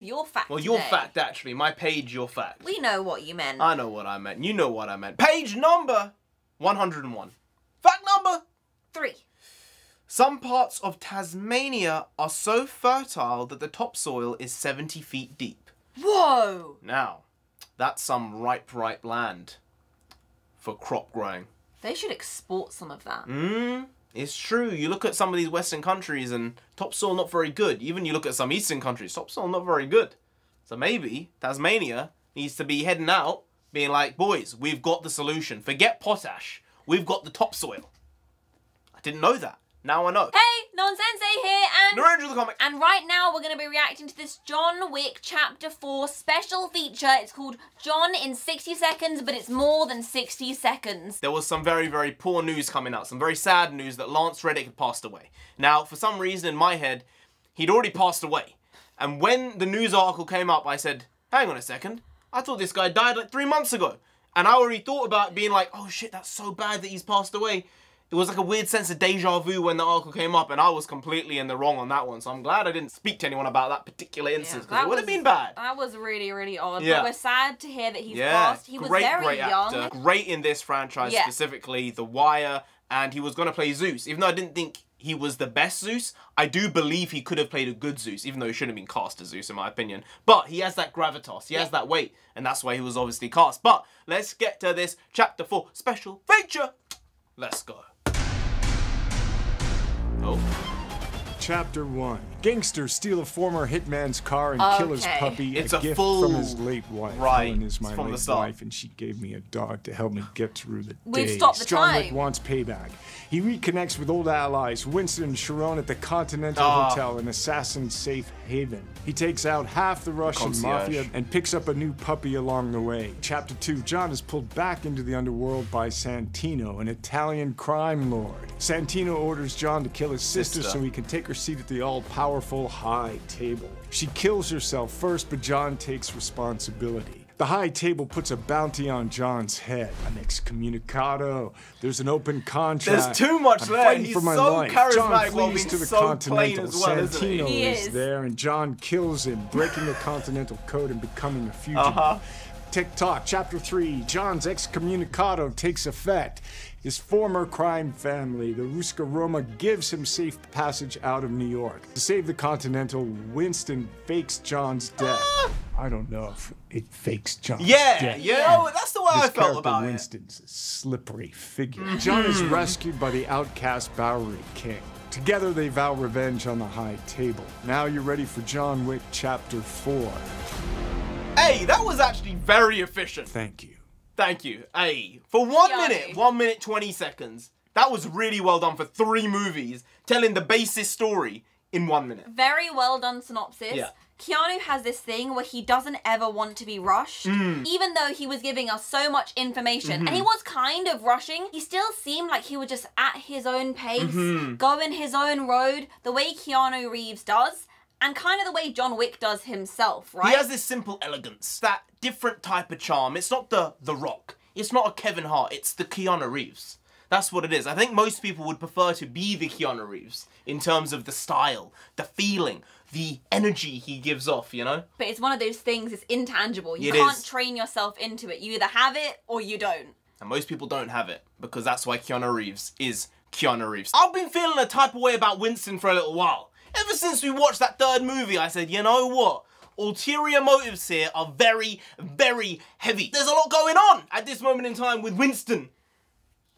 Your fact Well, your today. fact, actually. My page, your fact. We know what you meant. I know what I meant. You know what I meant. Page number 101. Fact number 3. Some parts of Tasmania are so fertile that the topsoil is 70 feet deep. Whoa! Now, that's some ripe land for crop growing. They should export some of that. It's true. You look at some of these Western countries and topsoil not very good. Even you look at some Eastern countries, topsoil not very good. So maybe Tasmania needs to be heading out, being like, boys, we've got the solution. Forget potash. We've got the topsoil. I didn't know that. Now I know. Hey, NONSENSEI here, and NarendraTheComic. And right now we're going to be reacting to this John Wick Chapter 4 special feature. It's called John in 60 Seconds, but it's more than 60 seconds. There was some very, very poor news coming out. Some very sad news that Lance Reddick had passed away. Now, for some reason in my head, he'd already passed away. And when the news article came up, I said, hang on a second. I thought this guy died like 3 months ago. And I already thought about being like, oh shit, that's so bad that he's passed away. It was like a weird sense of deja vu when the article came up, and I was completely in the wrong on that one. So I'm glad I didn't speak to anyone about that particular instance, because it would have been bad. That was really, really odd. Yeah. But we're sad to hear that he's passed. He was very young. Actor. Great in this franchise, specifically The Wire, and he was going to play Zeus. Even though I didn't think he was the best Zeus, I do believe he could have played a good Zeus, even though he shouldn't have been cast as Zeus, in my opinion. But he has that gravitas, he has that weight, and that's why he was obviously cast. But let's get to this Chapter 4 special feature. Let's go. Oh. Chapter 1. Gangsters steal a former hitman's car and kill his puppy. It's a a gift full... from his late wife. Right. Helen is my It's from the late start. wife, and she gave me a dog to help me get through the We've days. stopped the John Wick time. wants payback. He reconnects with old allies, Winston and Sharon at the Continental Hotel, an assassin safe haven. He takes out half the Russian mafia and picks up a new puppy along the way. Chapter 2. John is pulled back into the underworld by Santino, an Italian crime lord. Santino orders John to kill his sister so he can take her seat at the all-powerful high table. She kills herself first, but John takes responsibility. The high table puts a bounty on John's head. An excommunicado. There's an open contract. There's too much there. He's for my so life. charismatic John while flees being to the so plain Continental. as well, isn't he? Santino is is there, and John kills him, breaking the Continental Code and becoming a fugitive. Tick-tock, Chapter 3. John's excommunicado takes effect. His former crime family, the Ruska Roma, gives him safe passage out of New York. To save the Continental, Winston fakes John's death. I don't know if it fakes John's death. Yeah, that's the way I felt character about Winston's a slippery figure. John is rescued by the outcast Bowery King. Together they vow revenge on the high table. Now you're ready for John Wick Chapter 4. Hey, that was actually very efficient. Thank you. Thank you. Hey, for 1 minute, 20 seconds, that was really well done for 3 movies, telling the basic story in 1 minute. Very well done synopsis. Yeah. Keanu has this thing where he doesn't ever want to be rushed. Even though he was giving us so much information, and he was kind of rushing, he still seemed like he was just at his own pace, going his own road, the way Keanu Reeves does. And kind of the way John Wick does himself, right? He has this simple elegance, that different type of charm. It's not the Rock. It's not a Kevin Hart. It's the Keanu Reeves. That's what it is. I think most people would prefer to be the Keanu Reeves in terms of the style, the feeling, the energy he gives off, you know? But it's one of those things, it's intangible. You can't train yourself into it. You either have it or you don't. And most people don't have it, because that's why Keanu Reeves is Keanu Reeves. I've been feeling a type of way about Winston for a little while. Ever since we watched that 3rd movie, I said, you know what? Ulterior motives here are very, very heavy. There's a lot going on at this moment in time with Winston.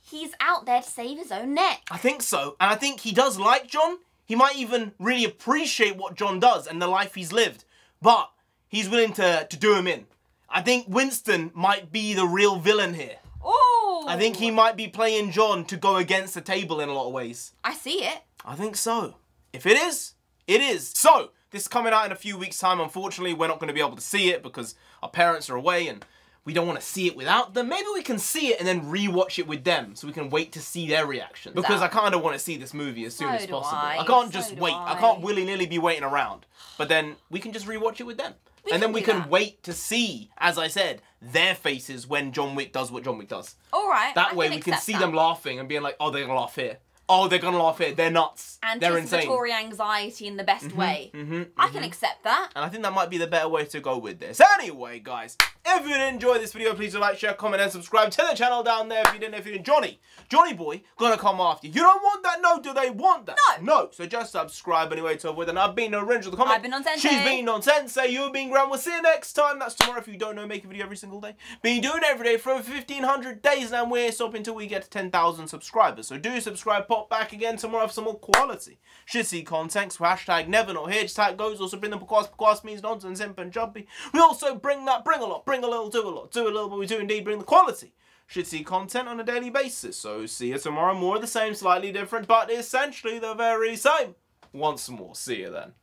He's out there to save his own neck. I think so. And I think he does like John. He might even really appreciate what John does and the life he's lived. But he's willing to do him in. I think Winston might be the real villain here. Oh! I think he might be playing John to go against the table in a lot of ways. I see it. I think so. If it is, it is. So, this is coming out in a few weeks' time. Unfortunately, we're not going to be able to see it because our parents are away and we don't want to see it without them. Maybe we can see it and then re-watch it with them so we can wait to see their reaction. Because I kind of want to see this movie as soon as possible. I can't just wait. I can't willy-nilly be waiting around. But then we can just re-watch it with them. And then we can wait to see, as I said, their faces when John Wick does what John Wick does. All right. That way we can see them laughing and being like, oh, they're going to laugh here. oh, they're gonna laugh here, they're nuts, they're insane. Anticipatory anxiety in the best way. I can accept that. And I think that might be the better way to go with this. Anyway, guys, if you did enjoy this video, please do like, share, comment, and subscribe to the channel down there. If you didn't, Johnny boy, gonna come after you. You don't want that? No, do they want that? No. So just subscribe anyway to avoid. And I've been NarendraTheComic. I've been NONSENSEI. She's been NONSENSEI. You've been Graham. We'll see you next time. That's tomorrow. If you don't know, make a video every single day. Been doing it every day for over 1,500 days now. We're stopping until we get to 10,000 subscribers. So do subscribe. Pop back again tomorrow for some more quality. Should see content. So hashtag never not here. Just how it goes. Also bring them because means nonsense in Punjabi. We also bring a lot, bring a little, do a lot, do a little, but we do indeed bring the quality. Should see content on a daily basis. So see you tomorrow. More of the same, slightly different, but essentially the very same. Once more. See you then.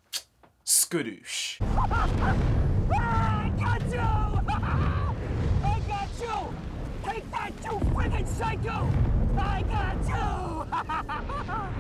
Skadoosh. I got you! I got you! Take that, you friggin' psycho! I got you!